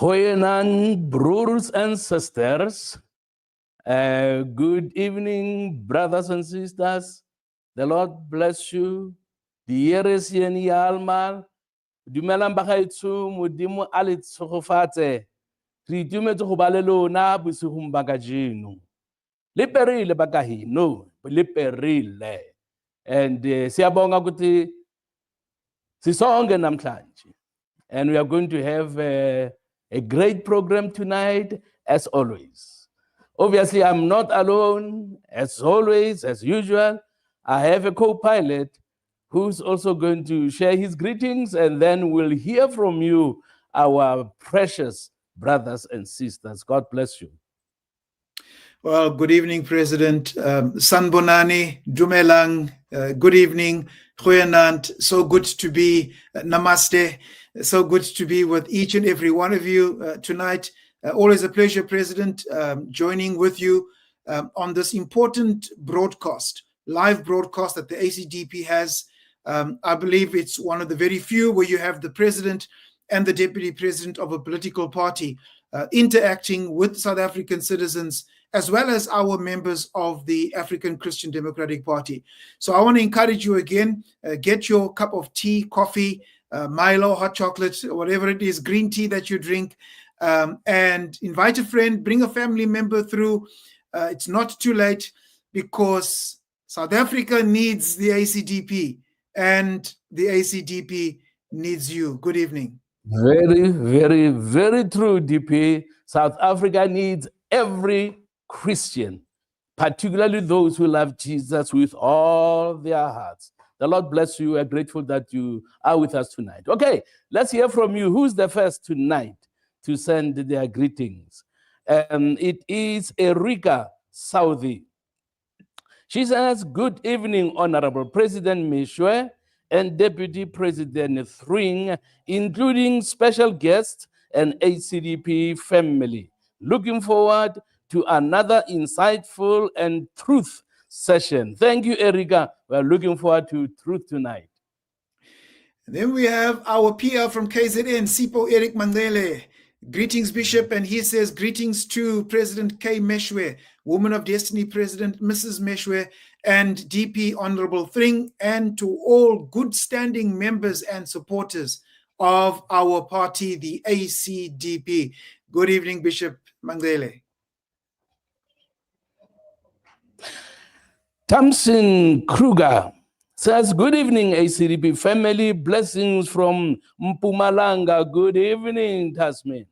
Goeienaand, broers and sisters. Good evening, brothers and sisters. The Lord bless you. Die Here is hier nie almal. Dumelang bagaetsho, Modimo a le tshegofatse. Re itumetse go ba le lona bosigong ba kajeno. Le perile ba kaheno, le perile. And siyabonga ukuthi sisonke namhlanje. And we are going to have a great program tonight, as always. Obviously, I'm not alone, as always, as usual. I have a co-pilot who's also going to share his greetings, and then we'll hear from you, our precious brothers and sisters. God bless you. Well, good evening, President. Sanbonani, Dumelang, good evening. Goeienaand, so good to be. Namaste, so good to be with each and every one of you tonight. Always a pleasure, President, joining with you on this important broadcast, live broadcast that the ACDP has. I believe it's one of the very few where you have the President and the Deputy President of a political party interacting with South African citizens, as well as our members of the African Christian Democratic Party. So I want to encourage you again, get your cup of tea, coffee, Milo, hot chocolate, whatever it is, green tea that you drink, and invite a friend, bring a family member through. It's not too late, because South Africa needs the ACDP and the ACDP needs you. Good evening. Very, very, very true, DP. South Africa needs every Christian, particularly those who love Jesus with all their hearts. The Lord bless you. We're grateful that you are with us tonight. Okay, let's hear from you. Who's the first tonight to send their greetings? It is Erika Southey. She says, good evening, Honorable President Meshwe and Deputy President Thring, including special guests and ACDP family. Looking forward to another insightful and truth session. Thank you, Erika. We're looking forward to truth tonight. And then we have our PR from KZN, Sipho Eric Mandele. Greetings, Bishop, and he says, greetings to President K. Meshwe, Woman of Destiny President Mrs. Meshwe, and DP Honorable Thring, and to all good standing members and supporters of our party, the ACDP. Good evening, Bishop Mandele. Thompson Kruger says, good evening, ACDP family. Blessings from Mpumalanga. Good evening, Tasman.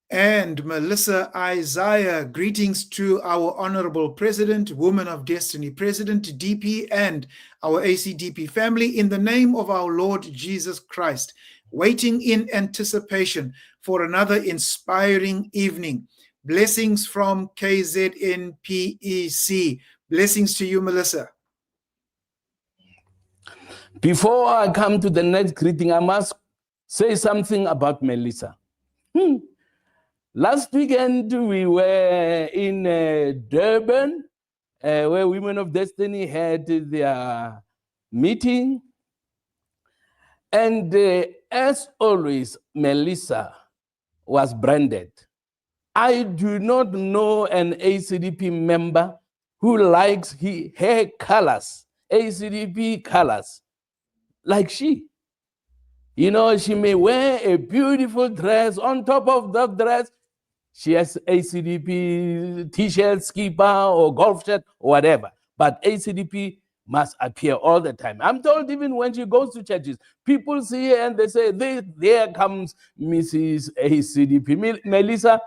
And Melissa Isaiah, greetings to our Honorable President, Woman of Destiny President, DP, and our ACDP family, in the name of our Lord Jesus Christ, waiting in anticipation for another inspiring evening. Blessings from KZNPEC. Blessings to you, Melissa. Before I come to the next greeting, I must say something about Melissa. Last weekend, we were in Durban, where Women of Destiny had their meeting. And as always, Melissa was branded. I do not know an ACDP member who likes her colors, ACDP colors, like she. You know, she may wear a beautiful dress. On top of that dress, she has ACDP t-shirt, skipper, or golf shirt, or whatever. But ACDP must appear all the time. I'm told even when she goes to churches, people see her and they say, there comes Mrs. ACDP. Melissa,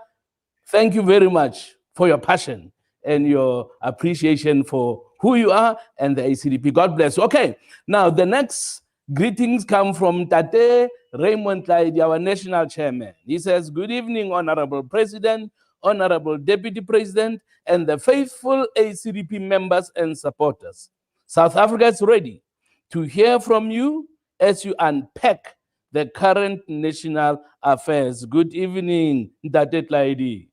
thank you very much for your passion and your appreciation for who you are and the ACDP. God bless you. Okay, now the next greetings come from Tate Raymond Clyde, our national chairman. He says, good evening, Honorable President, Honorable Deputy President, and the faithful ACDP members and supporters. South Africa is ready to hear from you as you unpack the current national affairs. Good evening, Tate Clyde.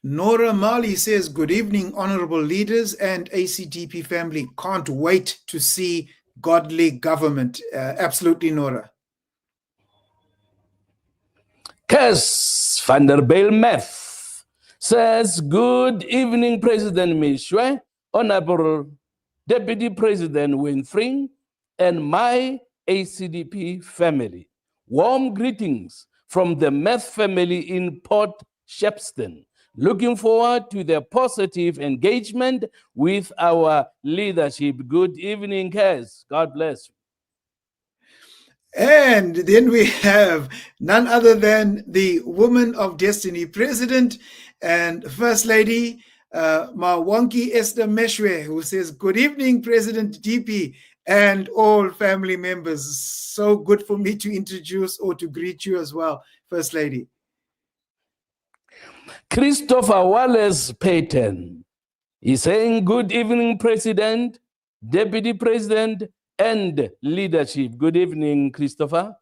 Nora Mali says, good evening, honorable leaders and ACDP family. Can't wait to see godly government. Absolutely, Nora. Kes van der Bijl-Meth says, good evening, President Mishwe, Honorable Deputy President Winfrey, and my ACDP family. Warm greetings from the Meth family in Port Shepstone. Looking forward to the positive engagement with our leadership. Good evening, Kes. God bless you. And then we have none other than the Woman of Destiny President and First Lady, Mawonke Esther Meshwe, who says, good evening, President DP and all family members. So good for me to introduce or to greet you as well, First Lady. Christopher Wallace Payton is saying, good evening, President, Deputy President, and leadership. Good evening, Christopher.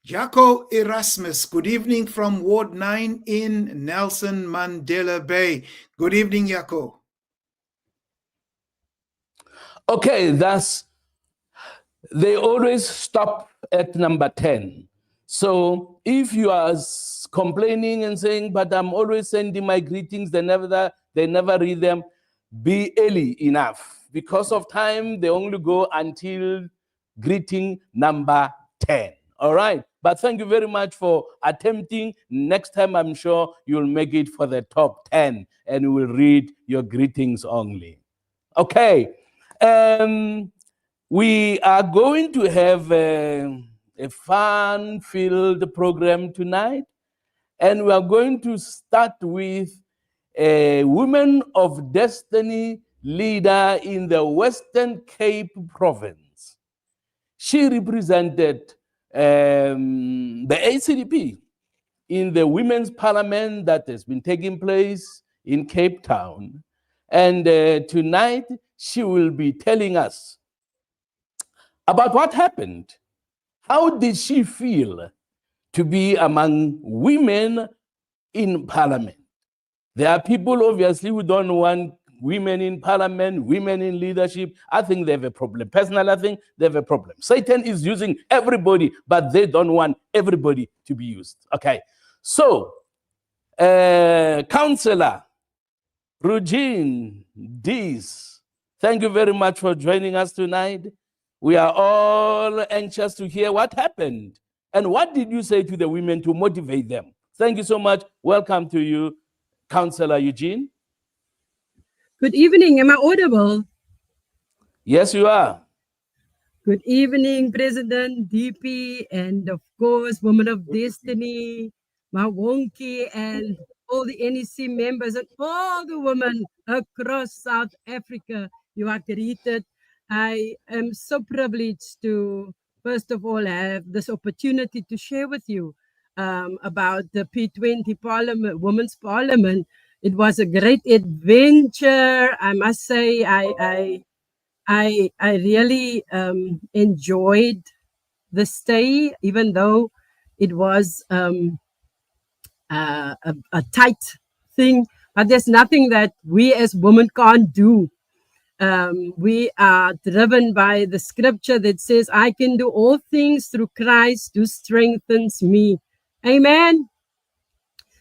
Jaco Erasmus, good evening from Ward 9 in Nelson Mandela Bay. Good evening, Jaco. Okay, they always stop at number 10. So if you are complaining and saying, but I'm always sending my greetings, they never read them, be early enough. Because of time, they only go until greeting number 10. All right. But thank you very much for attempting. Next time, I'm sure you'll make it for the top 10 and we'll read your greetings only. Okay. We are going to have a fun-filled program tonight. And we are going to start with a Women of Destiny leader in the Western Cape province. She represented the ACDP in the Women's Parliament that has been taking place in Cape Town. And tonight, she will be telling us about what happened. How did she feel to be among women in Parliament? There are people, obviously, who don't want women in Parliament, women in leadership. I think they have a problem. Personally, I think they have a problem. Satan is using everybody, but they don't want everybody to be used. Okay. So, Councillor Rugine Dees, thank you very much for joining us tonight. We are all anxious to hear what happened. And what did you say to the women to motivate them? Thank you so much. Welcome to you, Councillor Eugene. Good evening. Am I audible? Yes, you are. Good evening, President DP, and of course, Woman of Destiny, Mawonke, and all the NEC members and all the women across South Africa. You are greeted. I am so privileged to, first of all, have this opportunity to share with you about the P20 Parliament, Women's Parliament. It was a great adventure. I must say, I really enjoyed the stay, even though it was a tight thing. But there's nothing that we as women can't do. We are driven by the scripture that says, I can do all things through Christ who strengthens me. Amen.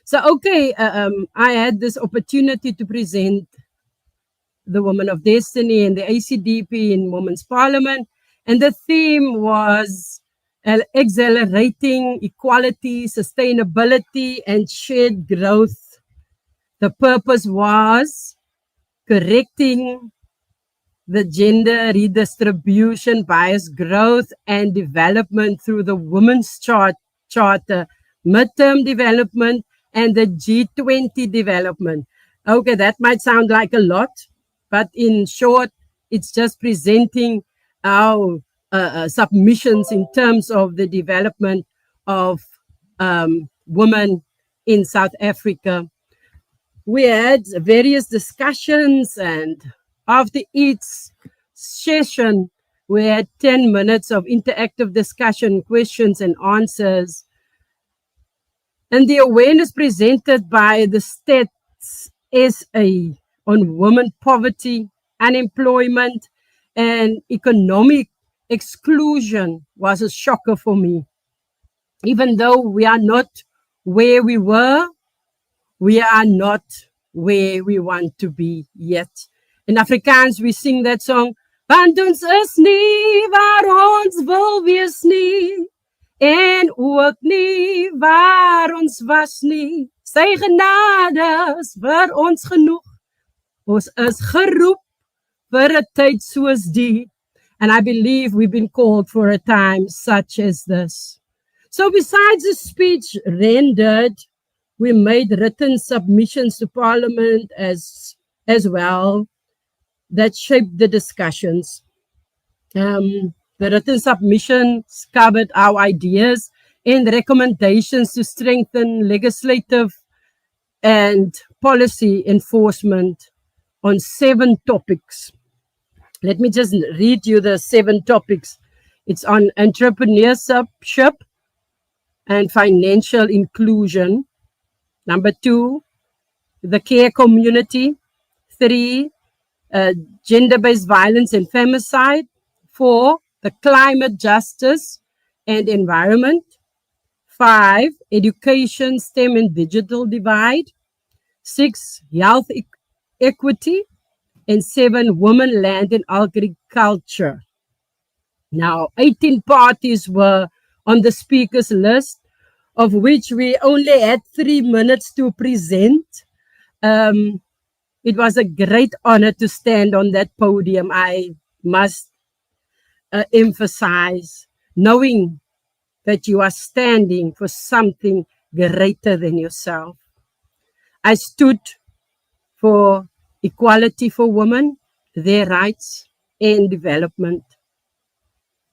So, okay, I had this opportunity to present the Woman of Destiny and the ACDP in Women's Parliament. And the theme was accelerating equality, sustainability, and shared growth. The purpose was correcting the gender redistribution, bias growth, and development through the Women's Charter, midterm development, and the G20 development. Okay, that might sound like a lot, but in short, it's just presenting our submissions in terms of the development of women in South Africa. We had various discussions, and after each session, we had 10 minutes of interactive discussion, questions and answers. And the awareness presented by the Stats SA on women poverty, unemployment, and economic exclusion was a shocker for me. Even though we are not where we were, we are not where we want to be yet. In Afrikaans, we sing that song, want ons is nie waar ons wil wees nie, en ook nie waar ons was nie. Sy genade is vir ons genoeg. Ons is geroep vir 'n tyd soos die. And I believe we've been called for a time such as this. So besides the speech rendered, we made written submissions to Parliament as well that shaped the discussions. The written submissions covered our ideas and recommendations to strengthen legislative and policy enforcement on 7 topics. Let me just read you the 7 topics. It's on entrepreneurship and financial inclusion. Number 2, the care community. 3, gender-based violence and femicide. 4, the climate justice and environment. 5, education, STEM and digital divide. 6, health equity. And 7, women, land and agriculture. Now, 18 parties were on the speakers list, of which we only had 3 minutes to present. It was a great honor to stand on that podium. I must emphasize, knowing that you are standing for something greater than yourself. I stood for equality for women, their rights, and development.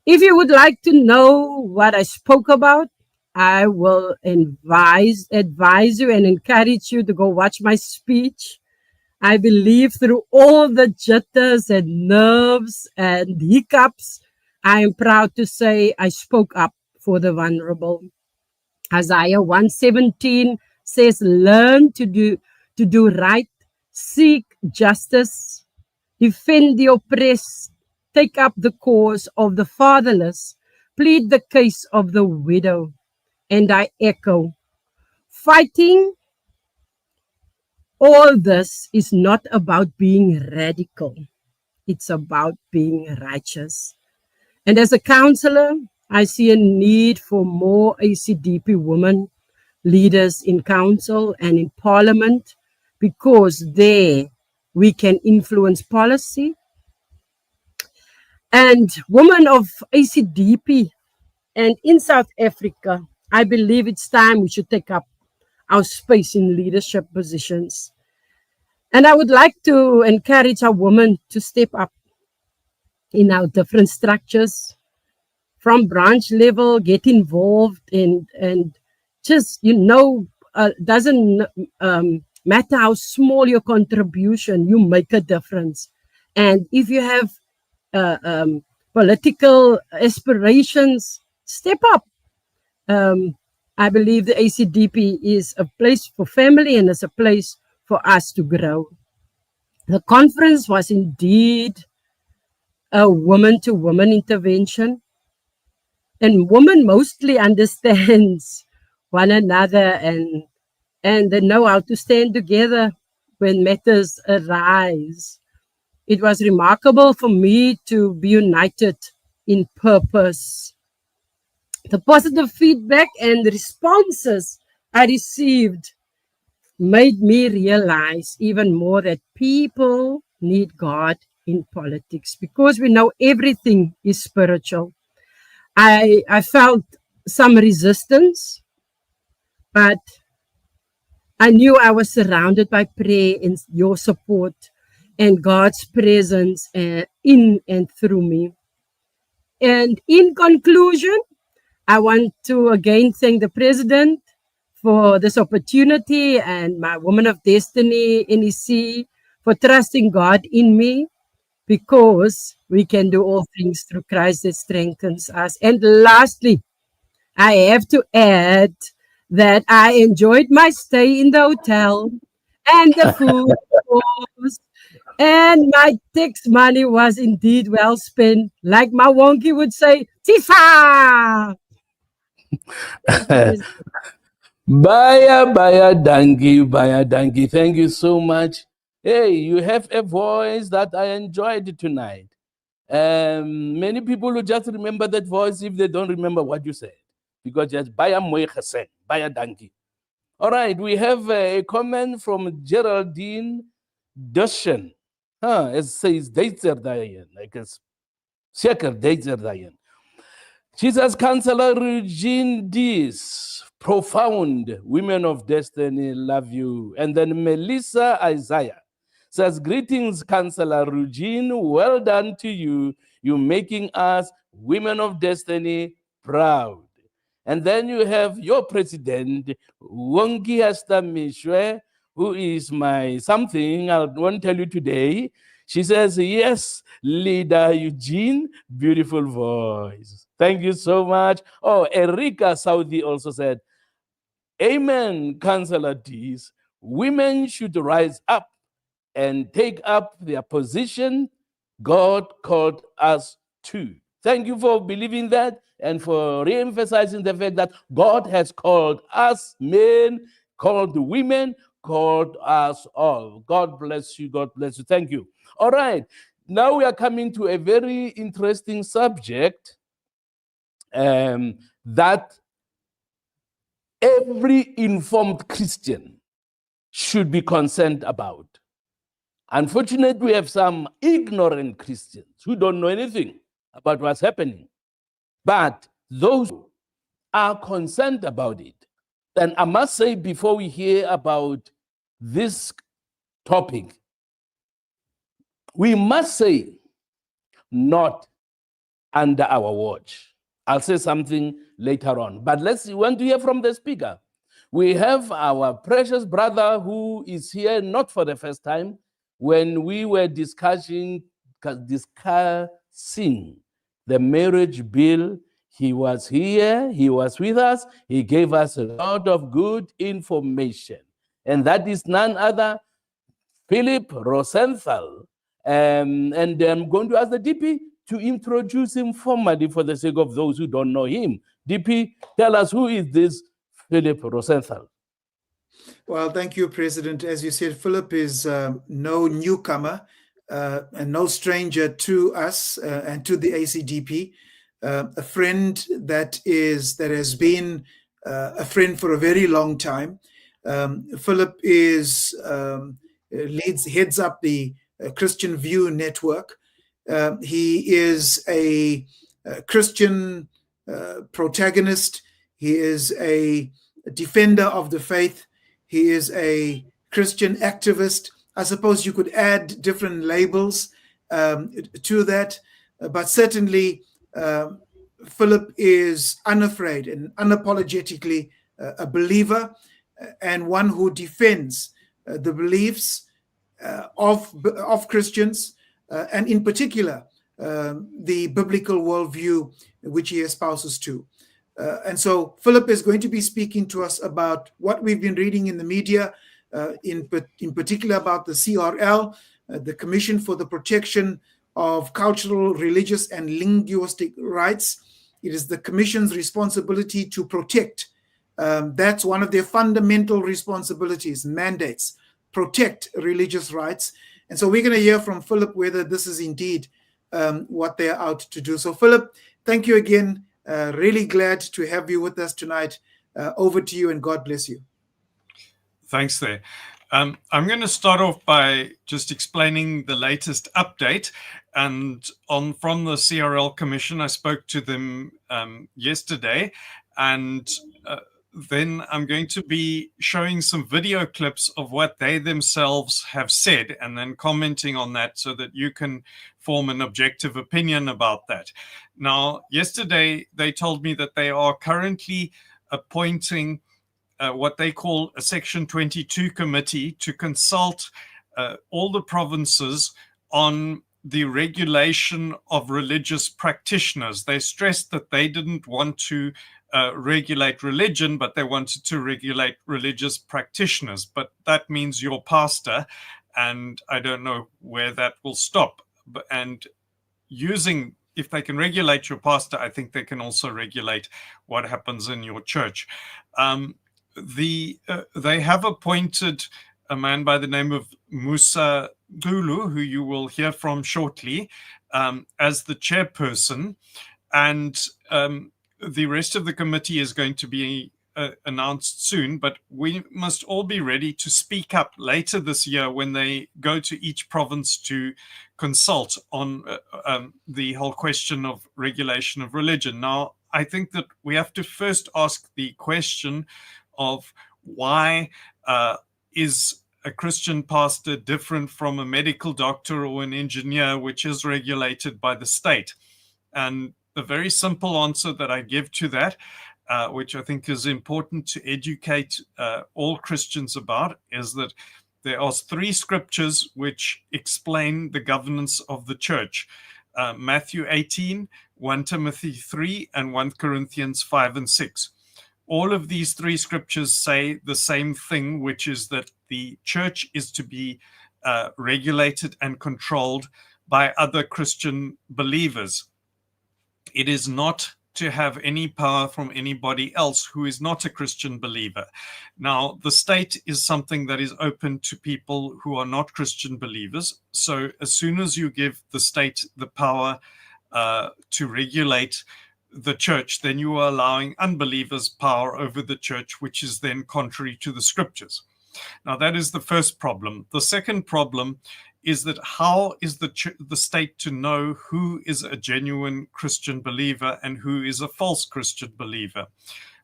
If you would like to know what I spoke about, I will advise you and encourage you to go watch my speech. I believe through all the jitters and nerves and hiccups, I am proud to say I spoke up for the vulnerable. Isaiah 1:17 says, learn to do right, seek justice, defend the oppressed, take up the cause of the fatherless, plead the case of the widow. And I echo, fighting all this is not about being radical. It's about being righteous. And as a counselor, I see a need for more ACDP women leaders in council and in parliament, because there we can influence policy. And women of ACDP and in South Africa, I believe it's time we should take up our space in leadership positions. And I would like to encourage our women to step up in our different structures, from branch level, get involved and just, doesn't matter how small your contribution, you make a difference. And if you have political aspirations, step up. I believe the ACDP is a place for family and it's a place for us to grow. The conference was indeed a woman-to-woman intervention, and women mostly understands one another and they know how to stand together when matters arise. It was remarkable for me to be united in purpose. The positive feedback and responses I received made me realize even more that people need God in politics, because we know everything is spiritual. I felt some resistance, but I knew I was surrounded by prayer and your support and God's presence in and through me. And in conclusion, I want to again thank the President for this opportunity and my Woman of Destiny, NEC, for trusting God in me, because we can do all things through Christ that strengthens us. And lastly, I have to add that I enjoyed my stay in the hotel and the food, of course, and my tax money was indeed well spent. Like my wonky would say, Tifa! Thank you, President. Baya Dangi. Thank you so much. Hey, you have a voice that I enjoyed tonight. Many people will just remember that voice if they don't remember what you said, because just Baya Moyhasen, Baya Dangi. All right, we have a comment from Geraldine Dushan. It says Deitzer Dayan, I guess. Sheker Deitzer Dayan. She says, Councillor Regine Dees, profound women of destiny, love you. And then Melissa Isaiah says, greetings, Councillor Regine, well done to you. You're making us women of destiny proud. And then you have your president, Wongi Hasta Mishwe, who is my something I won't tell you today. She says, yes, Leader Eugene, beautiful voice. Thank you so much. Oh, Erika Saudi also said, amen, Councillor Dees. Women should rise up and take up their position God called us to. Thank you for believing that and for re-emphasizing the fact that God has called us men, called the women, called us all. God bless you. God bless you. Thank you. All right. Now we are coming to a very interesting subject that every informed Christian should be concerned about. Unfortunately, we have some ignorant Christians who don't know anything about what's happening. But those who are concerned about it, and I must say before we hear about this topic, we must say not under our watch. I'll say something later on, but we want to hear from the speaker. We have our precious brother who is here not for the first time. When we were discussing the marriage bill, he was here, he was with us, he gave us a lot of good information. And that is none other, Philip Rosenthal. And I'm going to ask the DP to introduce him formally for the sake of those who don't know him. DP, tell us, who is this Philip Rosenthal? Well, thank you, President. As you said, Philip is no newcomer and no stranger to us and to the ACDP. A friend that has been a friend for a very long time. Philip heads up the Christian View Network. He is a Christian protagonist. He is a defender of the faith. He is a Christian activist. I suppose you could add different labels to that, but certainly Philip is unafraid and unapologetically a believer and one who defends the beliefs of Christians and in particular the biblical worldview which he espouses to. And so Philip is going to be speaking to us about what we've been reading in the media, in particular about the CRL, the Commission for the Protection of Cultural, Religious, and Linguistic Rights. It is the Commission's responsibility to protect. That's one of their fundamental responsibilities, mandates, protect religious rights. And so we're going to hear from Philip whether this is indeed what they're out to do. So Philip, thank you again. Really glad to have you with us tonight. Over to you and God bless you. Thanks there. I'm going to start off by just explaining the latest update. And from the CRL Commission, I spoke to them yesterday. And then I'm going to be showing some video clips of what they themselves have said and then commenting on that so that you can form an objective opinion about that. Now, yesterday, they told me that they are currently appointing what they call a Section 22 committee to consult all the provinces on the regulation of religious practitioners. They stressed that they didn't want to regulate religion, but they wanted to regulate religious practitioners. But that means your pastor, and I don't know where that will stop. And using if they can regulate your pastor, I think they can also regulate what happens in your church. They have appointed a man by the name of Musa Gulu, who you will hear from shortly, as the chairperson, and the rest of the committee is going to be announced soon, but we must all be ready to speak up later this year when they go to each province to consult on the whole question of regulation of religion. Now, I think that we have to first ask the question of why is a Christian pastor different from a medical doctor or an engineer, which is regulated by the state? And the very simple answer that I give to that, which I think is important to educate all Christians about, is that there are 3 scriptures which explain the governance of the church. Matthew 18, 1 Timothy 3, and 1 Corinthians 5 and 6. All of these 3 scriptures say the same thing, which is that the church is to be regulated and controlled by other Christian believers. It is not to have any power from anybody else who is not a Christian believer. Now, the state is something that is open to people who are not Christian believers. So as soon as you give the state the power to regulate the church, then you are allowing unbelievers power over the church, which is then contrary to the scriptures. Now, that is the first problem. The second problem is that how is the state to know who is a genuine Christian believer and who is a false Christian believer?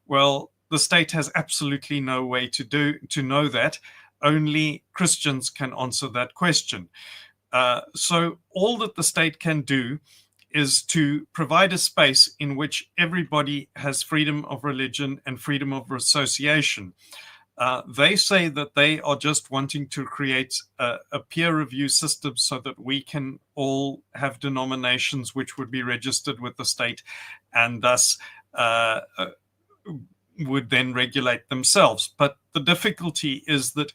Well, the state has absolutely no way to know that. Only Christians can answer that question. So all that the state can do is to provide a space in which everybody has freedom of religion and freedom of association. They say that they are just wanting to create a peer review system so that we can all have denominations which would be registered with the state and thus would then regulate themselves. But the difficulty is that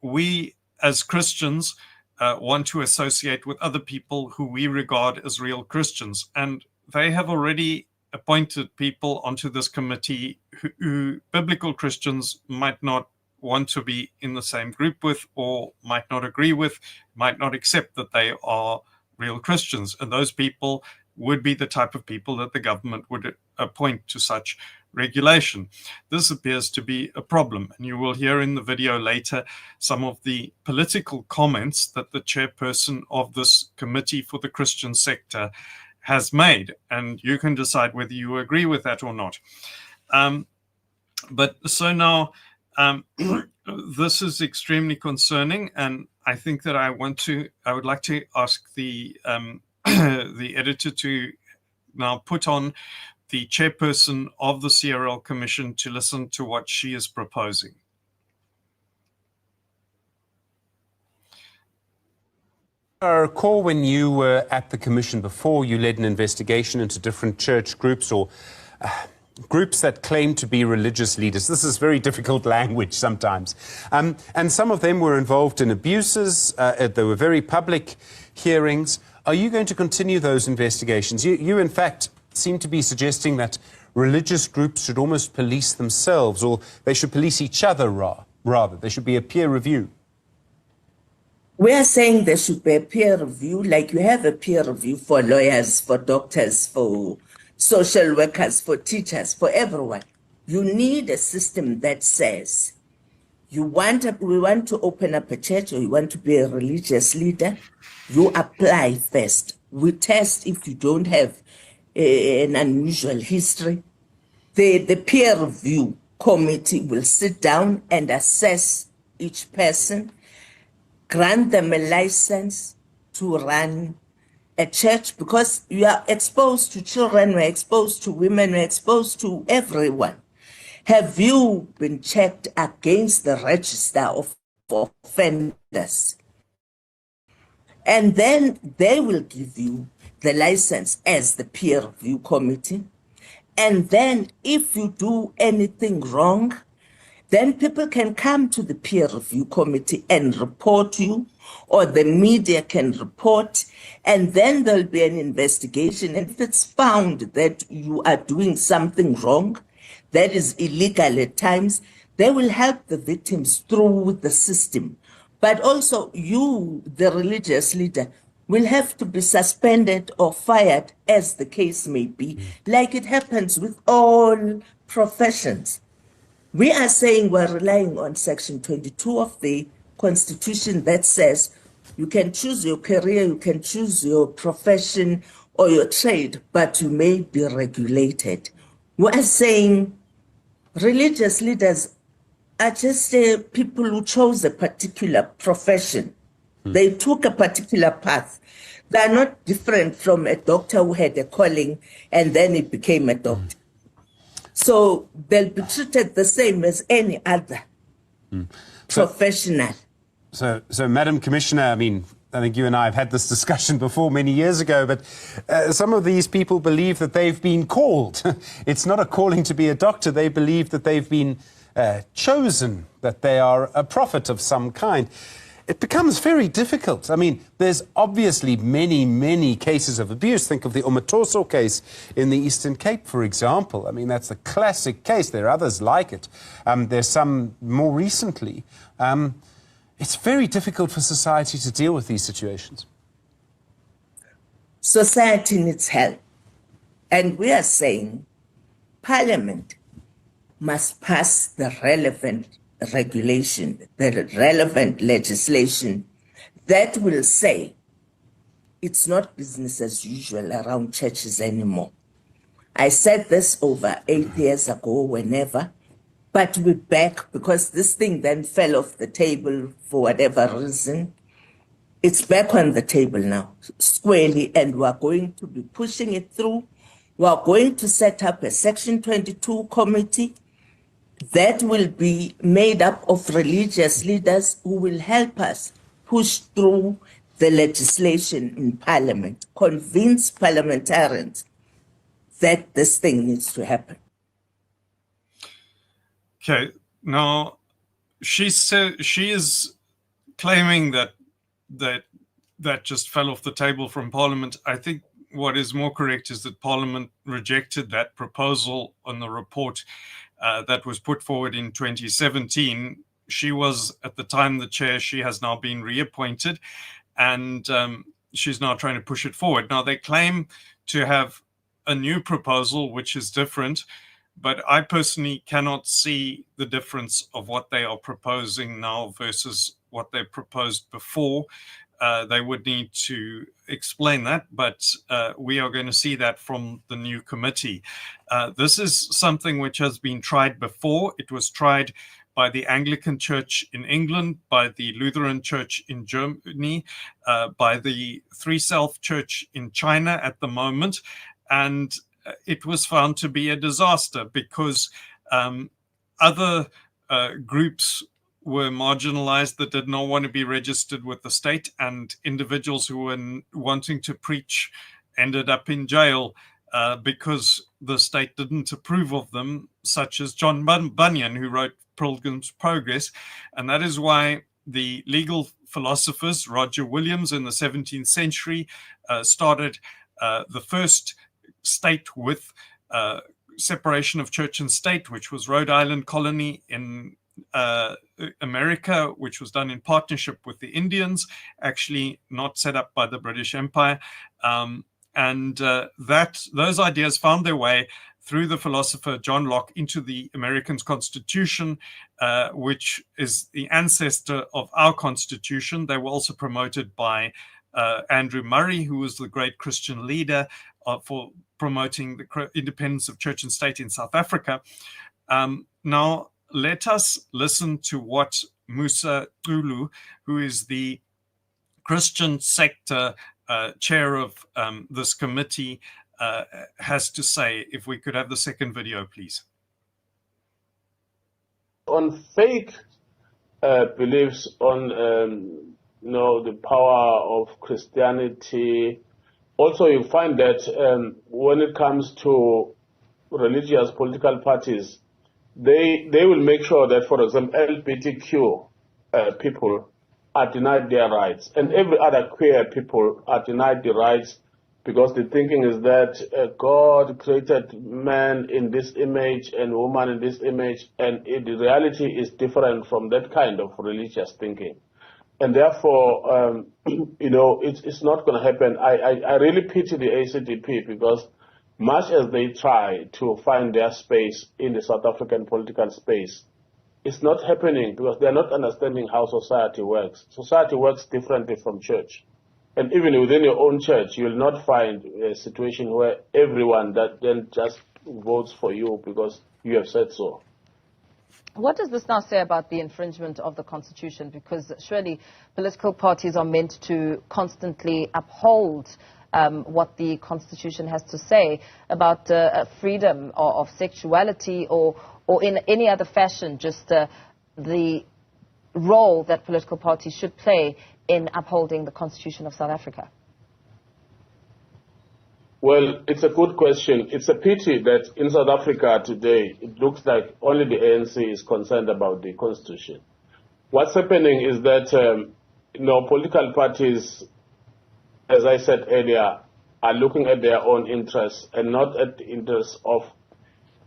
we as Christians want to associate with other people who we regard as real Christians. And they have already appointed people onto this committee who biblical Christians might not want to be in the same group with, or might not agree with, might not accept that they are real Christians. And those people would be the type of people that the government would appoint to such regulation. This appears to be a problem. And you will hear in the video later some of the political comments that the chairperson of this committee for the Christian sector has made, and you can decide whether you agree with that or not. But so now this is extremely concerning, and I think that I would like to ask the the editor to now put on the chairperson of the CRL Commission to listen to what she is proposing. I recall when you were at the Commission before, you led an investigation into different church groups or groups that claim to be religious leaders. This is very difficult language sometimes. And some of them were involved in abuses. There were very public hearings. Are you going to continue those investigations? You in fact, seem to be suggesting that religious groups should almost police themselves, or they should police each other rather. There should be a peer review. We are saying there should be a peer review, like you have a peer review for lawyers, for doctors, for social workers, for teachers, for everyone. You need a system that says we want to open up a church, or you want to be a religious leader, you apply first. We test if you don't have an unusual history. The peer review committee will sit down and assess each person, grant them a license to run a church, because you are exposed to children, we're exposed to women, we're exposed to everyone. Have you been checked against the register of offenders? And then they will give you the license as the peer review committee. And then if you do anything wrong, then people can come to the peer review committee and report you, or the media can report, and then there'll be an investigation. And if it's found that you are doing something wrong, that is illegal at times, they will help the victims through the system. But also you, the religious leader, will have to be suspended or fired, as the case may be, like it happens with all professions. We are saying we're relying on Section 22 of the Constitution that says you can choose your career, you can choose your profession or your trade, but you may be regulated. We are saying religious leaders are just people who chose a particular profession. They took a particular path. They are not different from a doctor who had a calling and then he became a doctor. So they'll be treated the same as any other professional. So, Madam Commissioner, I mean, I think you and I have had this discussion before many years ago, but some of these people believe that they've been called. It's not a calling to be a doctor. They believe that they've been chosen, that they are a prophet of some kind. It becomes very difficult. I mean, there's obviously many, many cases of abuse. Think of the Umatoso case in the Eastern Cape, for example. I mean, that's a classic case. There are others like it. There's some more recently. It's very difficult for society to deal with these situations. Society needs help. And we are saying Parliament must pass the relevant regulation, the relevant legislation that will say it's not business as usual around churches anymore. I said this over 8 years ago, whenever, but we're back because this thing then fell off the table for whatever reason. It's back on the table now, squarely, and we're going to be pushing it through. We're going to set up a Section 22 committee that will be made up of religious leaders who will help us push through the legislation in Parliament, convince parliamentarians that this thing needs to happen. Okay, now she is claiming that just fell off the table from Parliament. I think what is more correct is that Parliament rejected that proposal on the report that was put forward in 2017. She was at the time the chair. She has now been reappointed, and she's now trying to push it forward. Now they claim to have a new proposal, which is different, but I personally cannot see the difference of what they are proposing now versus what they proposed before. They would need to explain that, but we are going to see that from the new committee. This is something which has been tried before. It was tried by the Anglican Church in England, by the Lutheran Church in Germany, by the Three Self Church in China at the moment, and it was found to be a disaster because other groups were marginalized that did not want to be registered with the state, and individuals who were wanting to preach ended up in jail because the state didn't approve of them, such as John Bunyan, who wrote Pilgrim's Progress. And that is why the legal philosophers, Roger Williams in the 17th century, started the first state with separation of church and state, which was Rhode Island Colony in America, which was done in partnership with the Indians, actually not set up by the British Empire. Those ideas found their way through the philosopher John Locke into the American Constitution, which is the ancestor of our Constitution. They were also promoted by Andrew Murray, who was the great Christian leader for promoting the independence of church and state in South Africa. Now, let us listen to what Musa Xulu, who is the Christian sector chair of this committee, has to say. If we could have the second video, please. On fake beliefs, on the power of Christianity, also you find that when it comes to religious political parties, they will make sure that, for example, LGBTQ people are denied their rights, and every other queer people are denied the rights, because the thinking is that God created man in this image and woman in this image, and the reality is different from that kind of religious thinking. And therefore, you know, it's not going to happen. I really pity the ACDP, because much as they try to find their space in the South African political space, it's not happening, because they're not understanding how society works. Society works differently from church. And even within your own church, you will not find a situation where everyone that then just votes for you because you have said so. What does this now say about the infringement of the Constitution? Because surely political parties are meant to constantly uphold what the Constitution has to say about freedom of sexuality or in any other fashion, just the role that political parties should play in upholding the Constitution of South Africa. Well, it's a good question. It's a pity that in South Africa today, it looks like only the ANC is concerned about the Constitution. What's happening is that, you know, political parties, as I said earlier, are looking at their own interests and not at the interests of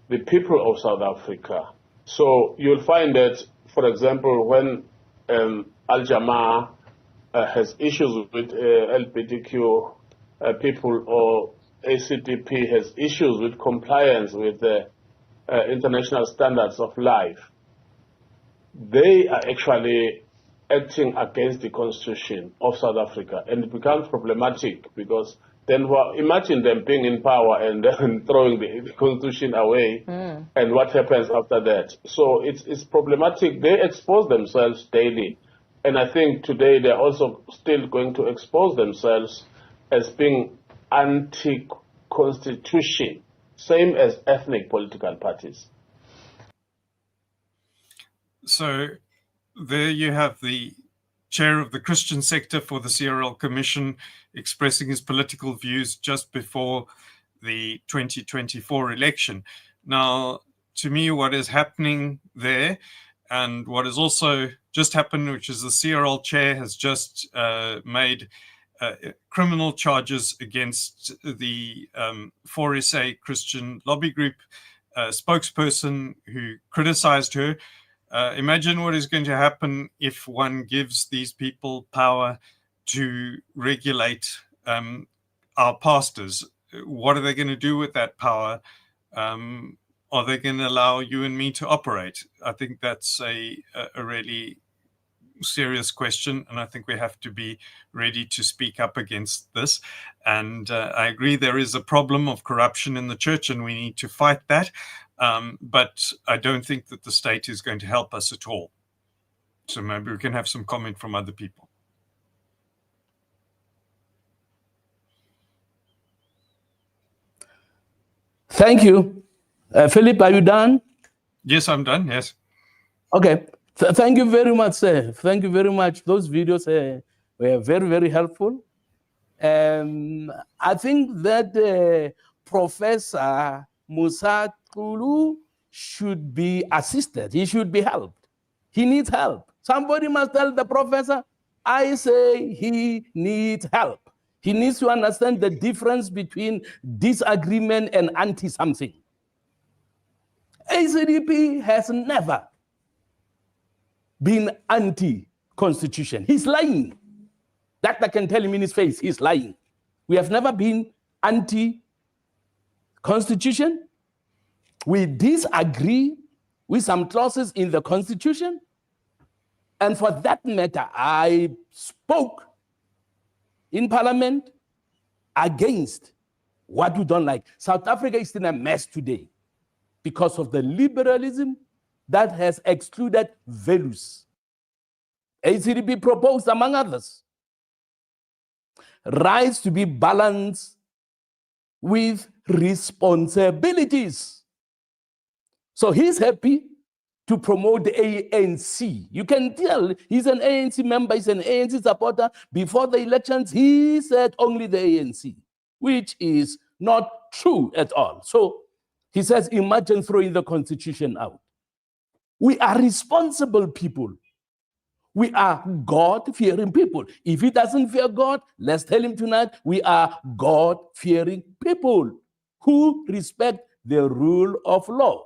the people of South Africa. So you'll find that, for example, when Al-Jamaa has issues with LGBTQ people, or ACDP has issues with compliance with the international standards of life, they are actually acting against the Constitution of South Africa. And it becomes problematic, because then imagine them being in power and then throwing the Constitution away, and what happens after that. So it's problematic. They expose themselves daily. And I think today they're also still going to expose themselves as being anti-constitution, same as ethnic political parties. So there you have the chair of the Christian sector for the CRL Commission expressing his political views just before the 2024 election. Now, to me, what is happening there, and what has also just happened, which is the CRL chair has just made criminal charges against the 4SA Christian Lobby Group spokesperson who criticized her. Imagine what is going to happen if one gives these people power to regulate our pastors. What are they going to do with that power? Are they going to allow you and me to operate? I think that's a really serious question, and I think we have to be ready to speak up against this. And I agree there is a problem of corruption in the church, and we need to fight that. But I don't think that the state is going to help us at all. So maybe we can have some comment from other people. Thank you. Philip, are you done? Yes, I'm done. Yes. Okay. Thank you very much, sir. Thank you very much. Those videos were very, very helpful. I think that Professor Musa Kulu should be assisted. He should be helped. He needs help. Somebody must tell the professor, I say he needs help. He needs to understand the difference between disagreement and anti-something. ACDP has never been anti-constitution. He's lying. That I can tell him in his face, he's lying. We have never been anti-constitution. We disagree with some clauses in the Constitution. And for that matter, I spoke in Parliament against what we don't like. South Africa is in a mess today because of the liberalism that has excluded values. ACDP proposed, among others, rights to be balanced with responsibilities. So he's happy to promote the ANC. You can tell he's an ANC member, he's an ANC supporter. Before the elections, he said only the ANC, which is not true at all. So he says, imagine throwing the Constitution out. We are responsible people. We are God-fearing people. If he doesn't fear God, let's tell him tonight, we are God-fearing people who respect the rule of law.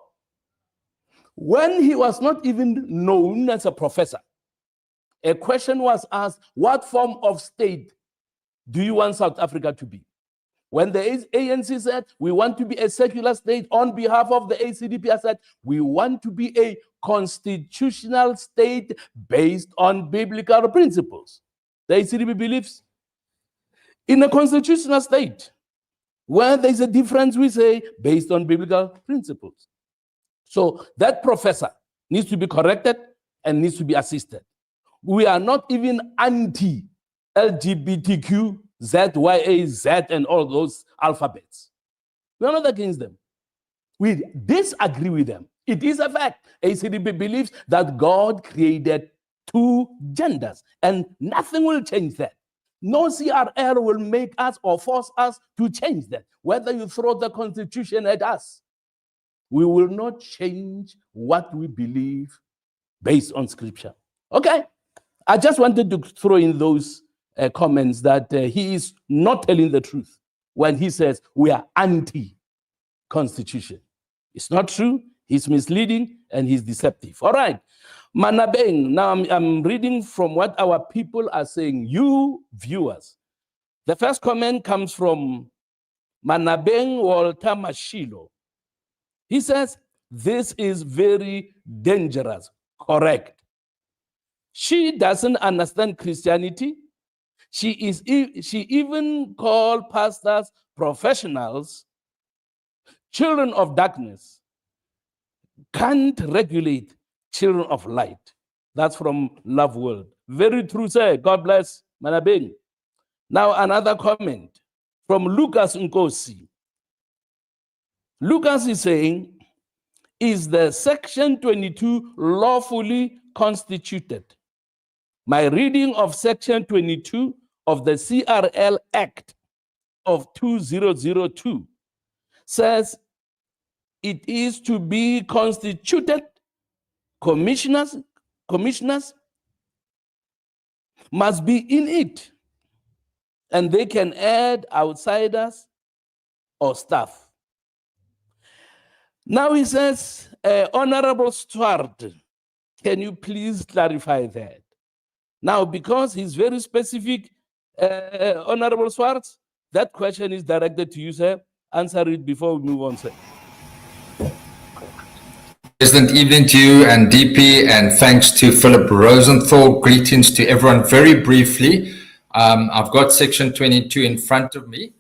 When he was not even known as a professor, a question was asked, what form of state do you want South Africa to be? When the ANC said, we want to be a secular state on behalf of the ACDP, I said, we want to be a constitutional state based on biblical principles. The ACDP believes in a constitutional state where there's a difference, we say, based on biblical principles. So that professor needs to be corrected and needs to be assisted. We are not even anti-LGBTQ, ZYA, Z, and all those alphabets. We are not against them. We disagree with them. It is a fact. ACDP believes that God created two genders, and nothing will change that. No CRL will make us or force us to change that. Whether you throw the Constitution at us, we will not change what we believe based on Scripture. Okay? I just wanted to throw in those comments that he is not telling the truth when he says we are anti-constitution. It's not true. He's misleading and he's deceptive. All right. Manabeng, now I'm reading from what our people are saying, you viewers. The first comment comes from Manabeng Walter Mashilo. He says, this is very dangerous. Correct. She doesn't understand Christianity. She even called pastors professionals, children of darkness, can't regulate children of light. That's from Love World. Very true, sir. God bless Manabeng. Now another comment from Lucas Nkosi. Lucas is saying, is the section 22 lawfully constituted? My reading of section 22 of the CRL Act of 2002 says it is to be constituted. Commissioners must be in it, and they can add outsiders or staff. Now he says, Honorable Stuart, can you please clarify that? Now, because he's very specific, Honorable Swartz, that question is directed to you, sir. Answer it before we move on, sir. President, evening to you and DP, and thanks to Philip Rosenthal. Greetings to everyone. Very briefly, I've got section 22 in front of me,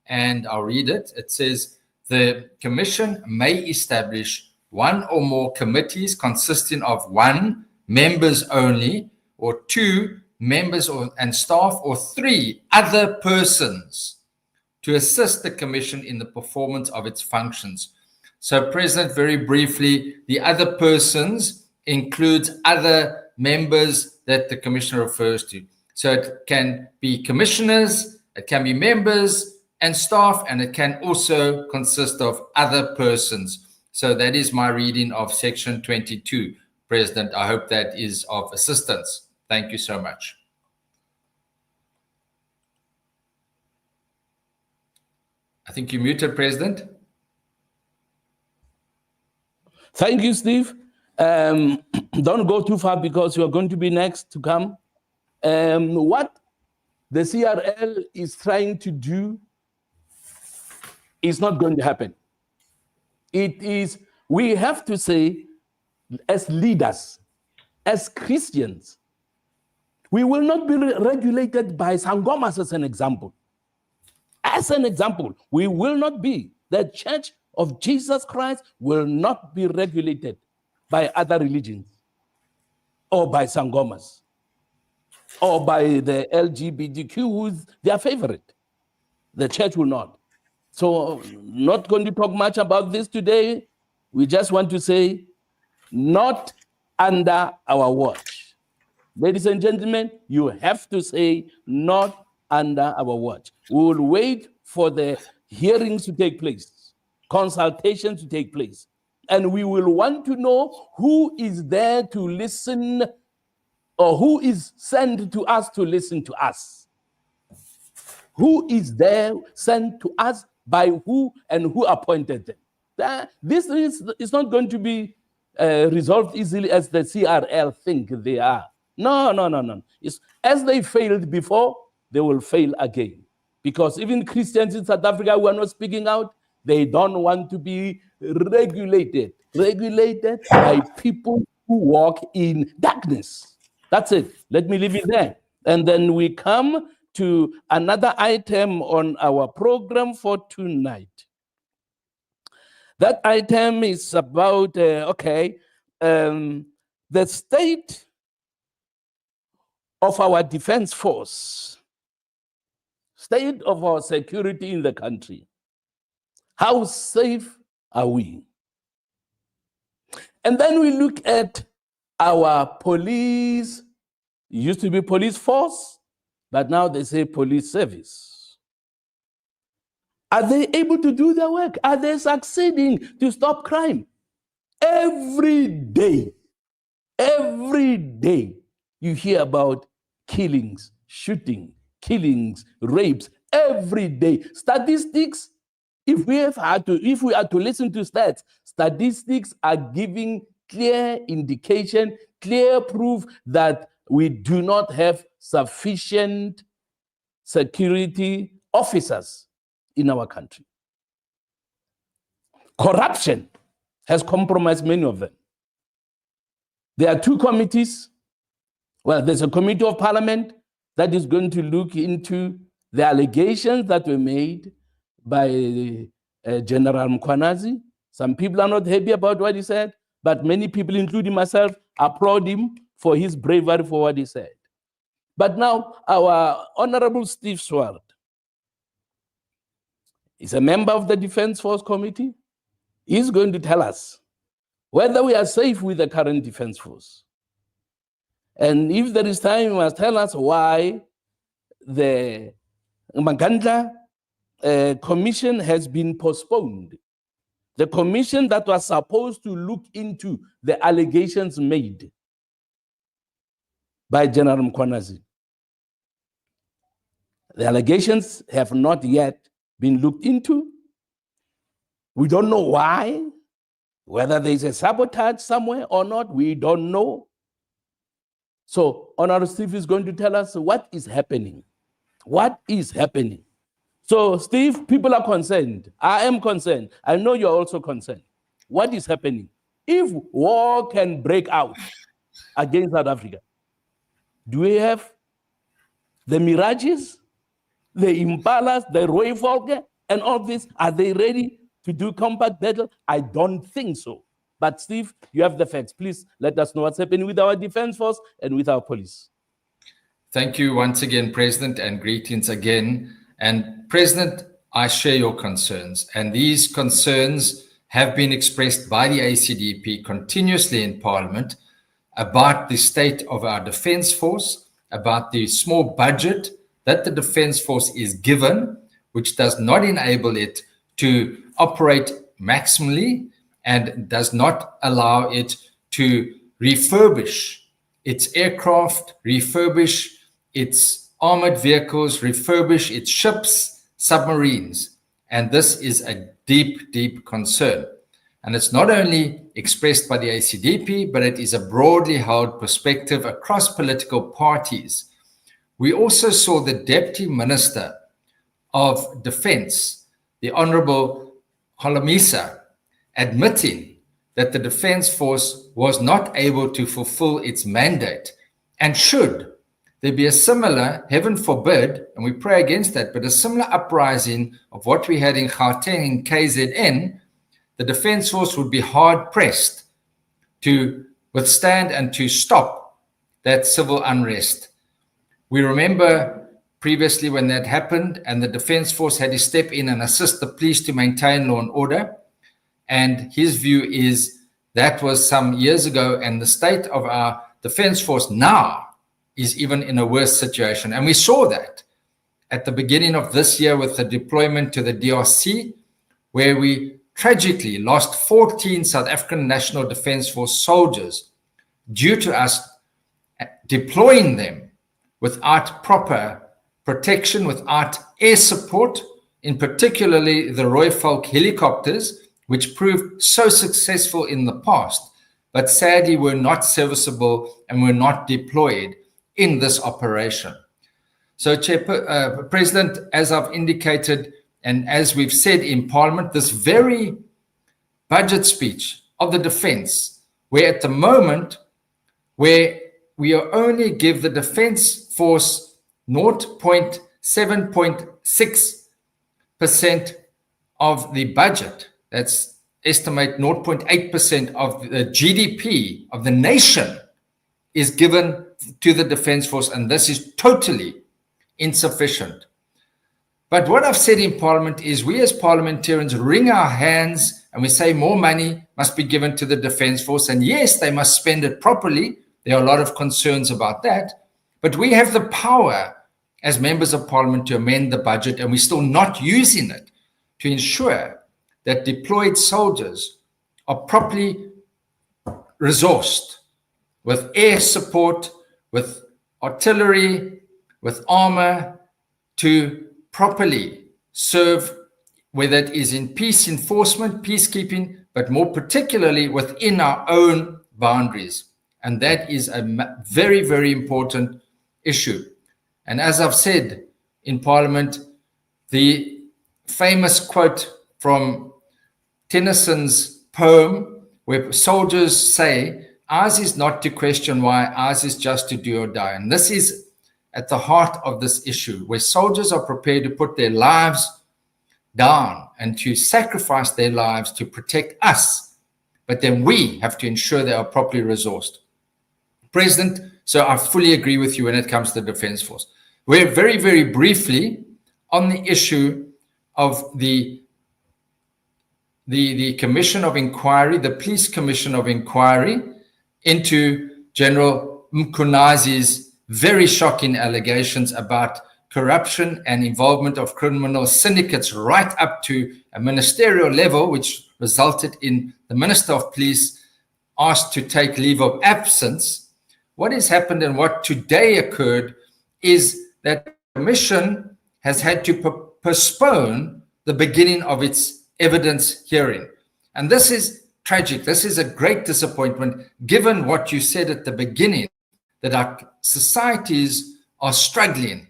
and I'll read it. It says, the Commission may establish one or more committees consisting of 1, members only, or 2, members and staff, or 3, other persons to assist the Commission in the performance of its functions. So, President, very briefly, the other persons includes other members that the Commissioner refers to. So it can be commissioners, it can be members and staff, and it can also consist of other persons. So that is my reading of section 22, President. I hope that is of assistance. Thank you so much. I think you're muted, President. Thank you, Steve. Don't go too far because you're going to be next to come. What the CRL is trying to do is not going to happen. It is, we have to say, as leaders, as Christians, we will not be regulated by Sangomas as an example. As an example, we will not be. The Church of Jesus Christ will not be regulated by other religions or by Sangomas or by the LGBTQ, who's their favorite. The church will not. So not going to talk much about this today. We just want to say, not under our watch. Ladies and gentlemen, you have to say, not under our watch. We will wait for the hearings to take place, consultations to take place. and we will want to know who is there to listen, or who is sent to us to listen to us. Who is there sent to us by who, and who appointed them? This is not going to be resolved easily as the CRL think they are. No. It's, as they failed before, they will fail again. Because even Christians in South Africa who are not speaking out, they don't want to be regulated by people who walk in darkness. That's it. Let me leave it there. And then we come to another item on our program for tonight. That item is about, the state of our defense force, state of our security in the country. How safe are we? And then we look at our police. It used to be police force, but now they say police service. Are they able to do their work? Are they succeeding to stop crime? Every day, you hear about killings, shooting, killings, rapes, every day. Statistics, if we are to listen to stats, statistics are giving clear indication, clear proof that we do not have sufficient security officers in our country. Corruption has compromised many of them. There are two committees. Well, there's a committee of parliament that is going to look into the allegations that were made by General Mkhwanazi. Some people are not happy about what he said, but many people, including myself, applaud him for his bravery for what he said. But now our Honorable Steve Swart is a member of the Defense Force Committee. He's going to tell us whether we are safe with the current Defense Force. And if there is time, he must tell us why the Magandla commission has been postponed. The commission that was supposed to look into the allegations made by General Mkhwanazi. The allegations have not yet been looked into. We don't know why, whether there is a sabotage somewhere or not, we don't know. So Honorable Steve is going to tell us what is happening. What is happening? So Steve, people are concerned. I am concerned. I know you're also concerned. What is happening? If war can break out against South Africa, do we have the Mirages, the Impalas, the Roy Volker, and all this? Are they ready to do combat battle? I don't think so. But Steve, you have the facts. Please let us know what's happening with our defense force and with our police. Thank you once again, President, and greetings again. And President, I share your concerns, and these concerns have been expressed by the ACDP continuously in Parliament about the state of our defense force, about the small budget that the defense force is given, which does not enable it to operate maximally and does not allow it to refurbish its aircraft, refurbish its armored vehicles, refurbish its ships, submarines. And this is a deep, deep concern. And it's not only expressed by the ACDP, but it is a broadly held perspective across political parties. We also saw the Deputy Minister of Defense, the Honorable Holomisa, admitting that the Defense Force was not able to fulfill its mandate. And should there be a similar, heaven forbid, and we pray against that, but a similar uprising of what we had in Gauteng in KZN, the Defense Force would be hard-pressed to withstand and to stop that civil unrest. We remember previously when that happened and the Defense Force had to step in and assist the police to maintain law and order. And his view is that was some years ago, and the state of our Defense Force now is even in a worse situation. And we saw that at the beginning of this year with the deployment to the DRC, where we tragically lost 14 South African National Defence Force soldiers due to us deploying them without proper protection, without air support, in particularly the Roy Falk helicopters, which proved so successful in the past, but sadly were not serviceable and were not deployed in this operation. So, President, as I've indicated, and as we've said in Parliament, this very budget speech of the defense, where at the moment, where we only give the Defence Force 7.6% of the budget, that's estimate 0.8% of the GDP of the nation is given to the Defence Force, and this is totally insufficient. But what I've said in Parliament is we as parliamentarians wring our hands and we say more money must be given to the Defence Force, and yes, they must spend it properly. There are a lot of concerns about that, but we have the power as members of Parliament to amend the budget, and we're still not using it to ensure that deployed soldiers are properly resourced with air support, with artillery, with armor to properly serve, whether it is in peace enforcement, peacekeeping, but more particularly within our own boundaries. And that is a very, very important issue. And as I've said in Parliament, the famous quote from Tennyson's poem, where soldiers say, ours is not to question why, ours is just to do or die. And this is at the heart of this issue, where soldiers are prepared to put their lives down and to sacrifice their lives to protect us. But then we have to ensure they are properly resourced. President, so I fully agree with you when it comes to the Defence Force. We're very, very briefly on the issue of the Commission of Inquiry, the Police Commission of Inquiry into General Mkhunazi's very shocking allegations about corruption and involvement of criminal syndicates right up to a ministerial level, which resulted in the Minister of Police asked to take leave of absence. What has happened and what today occurred is that the Commission has had to postpone the beginning of its evidence hearing. And this is tragic. This is a great disappointment, given what you said at the beginning, that our societies are struggling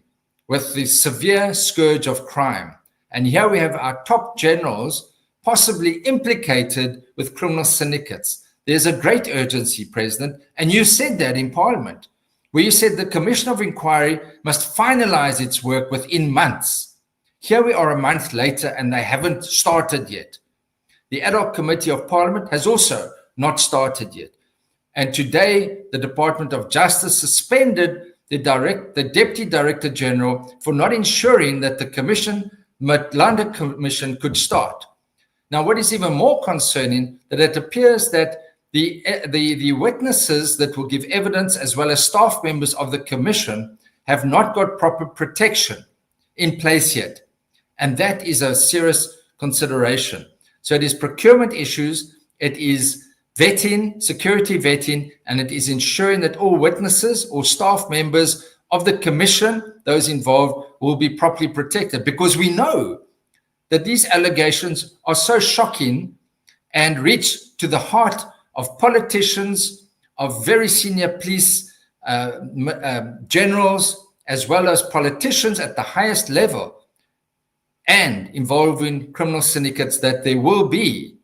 with the severe scourge of crime. And here we have our top generals possibly implicated with criminal syndicates. There's a great urgency, President, and you said that in Parliament, where you said the Commission of Inquiry must finalize its work within months. Here we are a month later and they haven't started yet. The Ad hoc Committee of Parliament has also not started yet. And today, the Department of Justice suspended the Deputy Director General for not ensuring that the Matlanda Commission could start. Now, what is even more concerning, that it appears that the witnesses that will give evidence, as well as staff members of the Commission, have not got proper protection in place yet. And that is a serious consideration. So it is procurement issues, it is vetting, security vetting, and it is ensuring that all witnesses or staff members of the Commission, those involved, will be properly protected, because we know that these allegations are so shocking and reach to the heart of politicians, of very senior police generals, as well as politicians at the highest level, and involving criminal syndicates, that there will be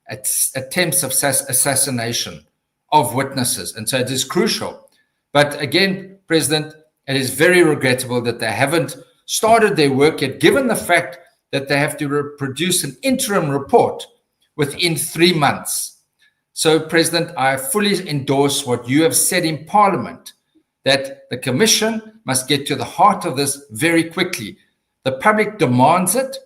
attempts of assassination of witnesses. And so it is crucial. But again, President, it is very regrettable that they haven't started their work yet, given the fact that they have to produce an interim report within 3 months. So, President, I fully endorse what you have said in Parliament, that the Commission must get to the heart of this very quickly. The public demands it,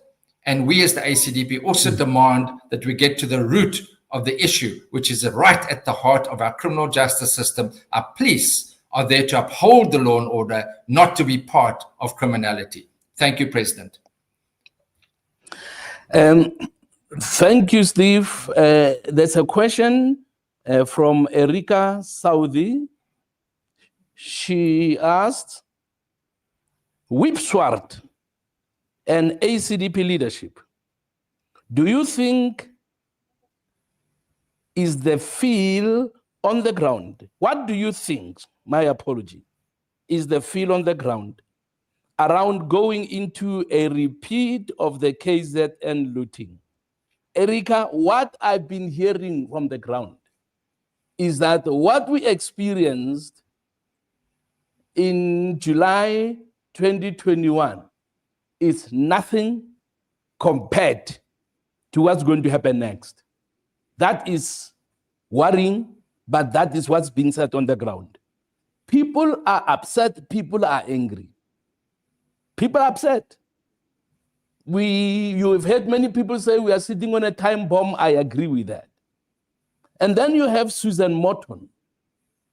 and we as the ACDP also demand that we get to the root of the issue, which is right at the heart of our criminal justice system. Our police are there to uphold the law and order, not to be part of criminality. Thank you, President. Thank you, Steve. There's a question from Erika Saudi. She asked, Whip Swart and ACDP leadership, do you think is the feel on the ground? What do you think, my apology, is the feel on the ground around going into a repeat of the KZN looting? Erika, what I've been hearing from the ground is that what we experienced in July 2021 is nothing compared to what's going to happen next. That is worrying, but that is what's being said on the ground. People are upset, people are angry. People are upset. You have heard many people say we are sitting on a time bomb. I agree with that. And then you have Susan Morton,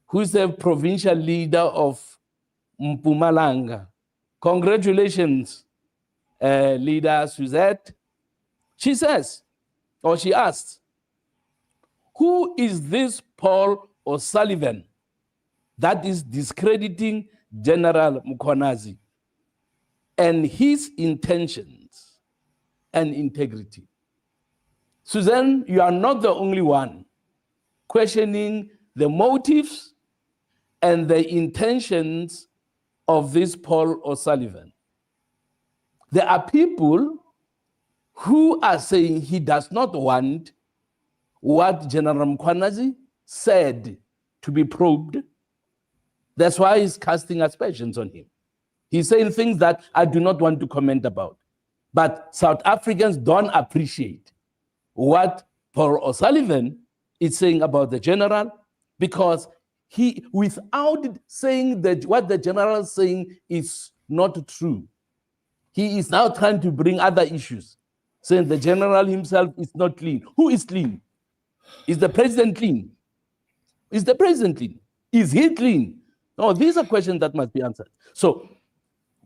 who is the provincial leader of Mpumalanga. Congratulations, leader Suzette. She says, or she asks, who is this Paul O'Sullivan that is discrediting General Mkhwanazi and his intentions and integrity? Suzanne, you are not the only one questioning the motives and the intentions of this Paul O'Sullivan. There are people who are saying he does not want what General Mkhwanazi said to be probed. That's why he's casting aspersions on him. He's saying things that I do not want to comment about. But South Africans don't appreciate what Paul O'Sullivan is saying about the general, because he, without saying that what the general is saying is not true, he is now trying to bring other issues, saying the general himself is not clean. Who is clean? Is the president clean? Is the president clean? Is he clean? No, these are questions that must be answered. So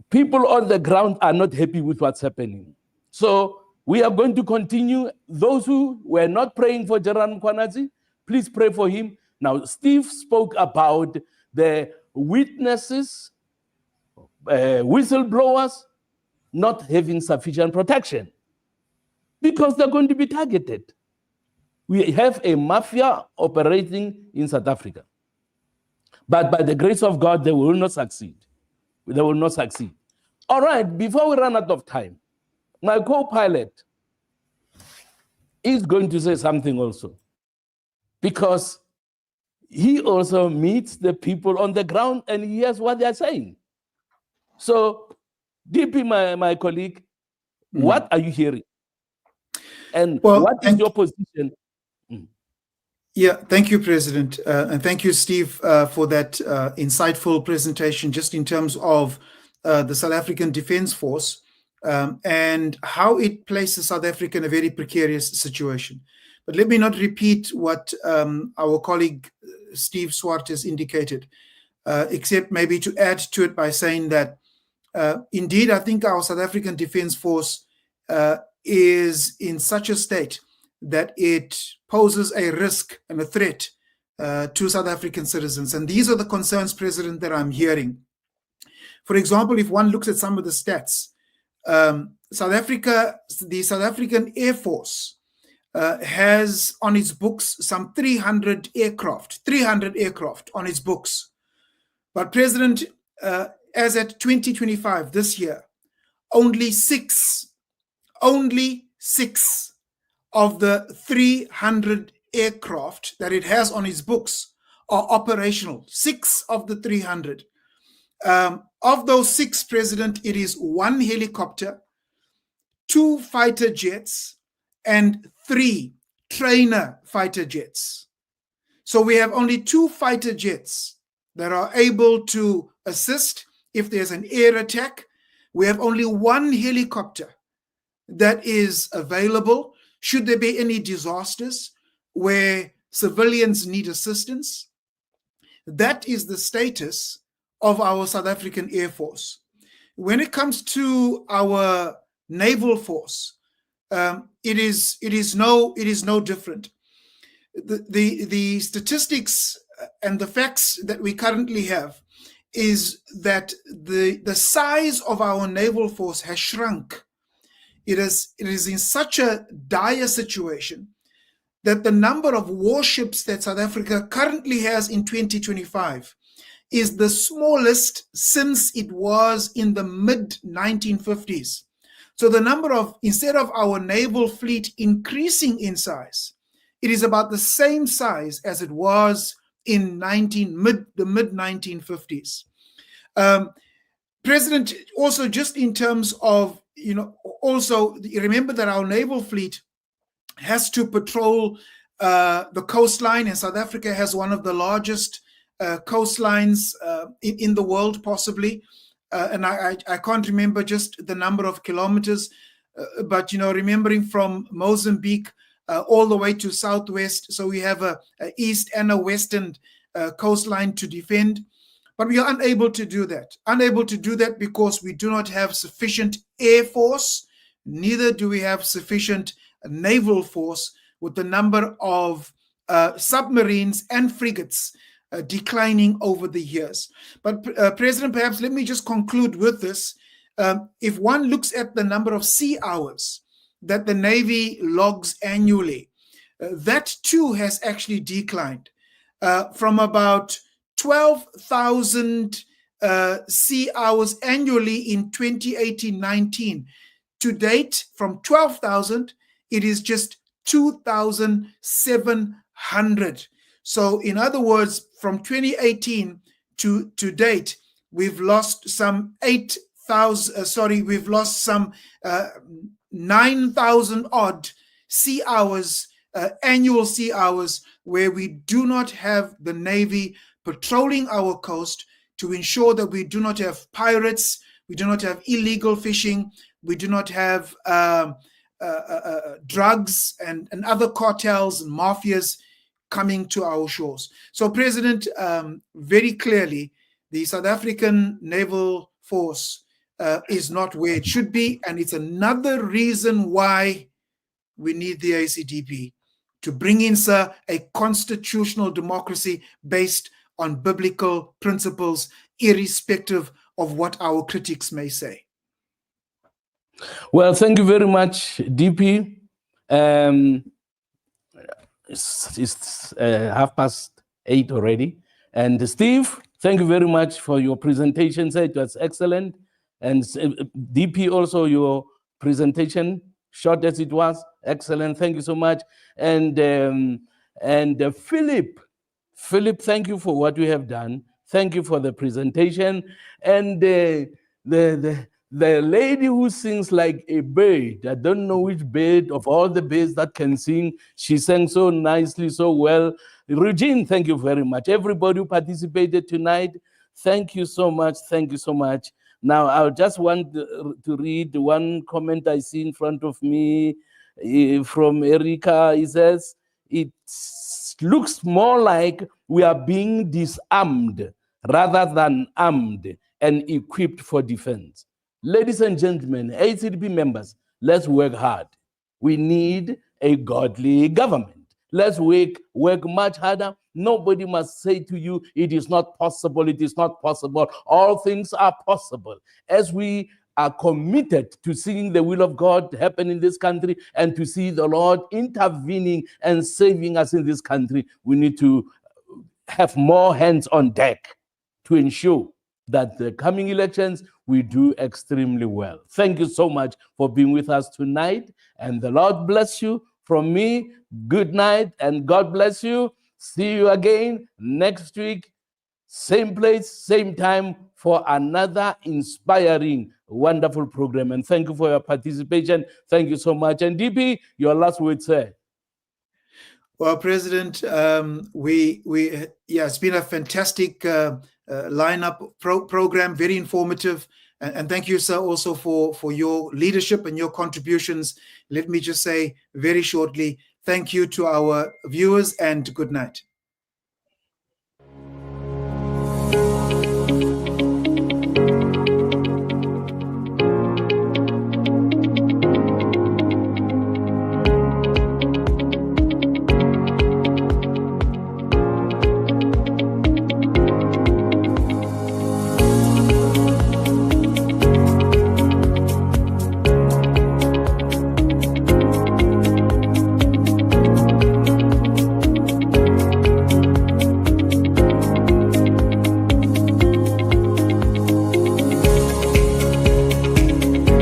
people on the ground are not happy with what's happening. So we are going to continue. Those who were not praying for General Mkhwanazi, please pray for him. Now, Steve spoke about the witnesses, whistleblowers, not having sufficient protection because they're going to be targeted. We have a mafia operating in South Africa. But by the grace of God, they will not succeed. They will not succeed. All right, before we run out of time, my co-pilot is going to say something also, because he also meets the people on the ground and he hears what they're saying. So, DP, my colleague, what are you hearing? And what is your position? Yeah, thank you, President. And thank you, Steve, for that insightful presentation just in terms of the South African Defence Force and how it places South Africa in a very precarious situation. But let me not repeat what our colleague Steve Swart has indicated, except maybe to add to it by saying that indeed, I think our South African Defence Force is in such a state that it poses a risk and a threat to South African citizens. And these are the concerns, President, that I'm hearing. For example, if one looks at some of the stats, South Africa, the South African Air Force has on its books some 300 aircraft on its books. But President, as at 2025, this year, only six of the 300 aircraft that it has on its books are operational. 6 of the 300. Of those 6, President, it is 1 helicopter, 2 fighter jets, and 3 trainer fighter jets. So we have only 2 fighter jets that are able to assist if there's an air attack. We have only 1 helicopter that is available should there be any disasters where civilians need assistance. That is the status of our South African Air Force. When it comes to our naval force, it is no different. The statistics and the facts that we currently have is that the size of our naval force has shrunk. It is in such a dire situation that the number of warships that South Africa currently has in 2025 is the smallest since it was in the mid-1950s. So the number of, instead of our naval fleet increasing in size, it is about the same size as it was in the mid-1950s. President, also just in terms of, also remember that our naval fleet has to patrol the coastline, and South Africa has one of the largest coastlines in the world, possibly. And I can't remember just the number of kilometers, but remembering from Mozambique all the way to southwest, so we have a east and a western coastline to defend. But we are unable to do that because we do not have sufficient air force, neither do we have sufficient naval force, with the number of submarines and frigates declining over the years. But President, perhaps let me just conclude with this. If one looks at the number of sea hours that the Navy logs annually, that too has actually declined from about 12,000 sea hours annually in 2018-19. To date, from 12,000, it is just 2,700. So in other words, from 2018 to date, we've lost some 9,000 odd sea hours, annual sea hours, where we do not have the Navy patrolling our coast to ensure that we do not have pirates, we do not have illegal fishing, we do not have drugs and other cartels and mafias coming to our shores. So, President, very clearly, the South African Naval Force is not where it should be, and it's another reason why we need the ACDP to bring in, sir, a constitutional democracy based on biblical principles, irrespective of what our critics may say. Well, thank you very much, DP. It's 8:30 already. And Steve, thank you very much for your presentation. It was excellent. And DP, also your presentation, short as it was, excellent. Thank you so much. And Philip, thank you for what you have done. Thank you for the presentation. And the lady who sings like a bird, I don't know which bird of all the birds that can sing, she sang so nicely, so well. Regine, thank you very much. Everybody who participated tonight, thank you so much. Thank you so much. Now, I just want to read one comment I see in front of me from Erica. He says, it looks more like we are being disarmed rather than armed and equipped for defense. Ladies and gentlemen, ACDP members, let's work hard. We need a godly government. Let's work much harder. Nobody must say to you, it is not possible, it is not possible. All things are possible. As we are committed to seeing the will of God happen in this country and to see the Lord intervening and saving us in this country, we need to have more hands on deck to ensure that the coming elections, we do extremely well. Thank you so much for being with us tonight, and the Lord bless you. From me, good night, and God bless you. See you again next week, same place, same time, for another inspiring, wonderful program. And thank you for your participation. Thank you so much. And DP, your last word, sir. Well, President, it's been a fantastic lineup program, very informative. And thank you, sir, also for your leadership and your contributions. Let me just say very shortly, thank you to our viewers and good night.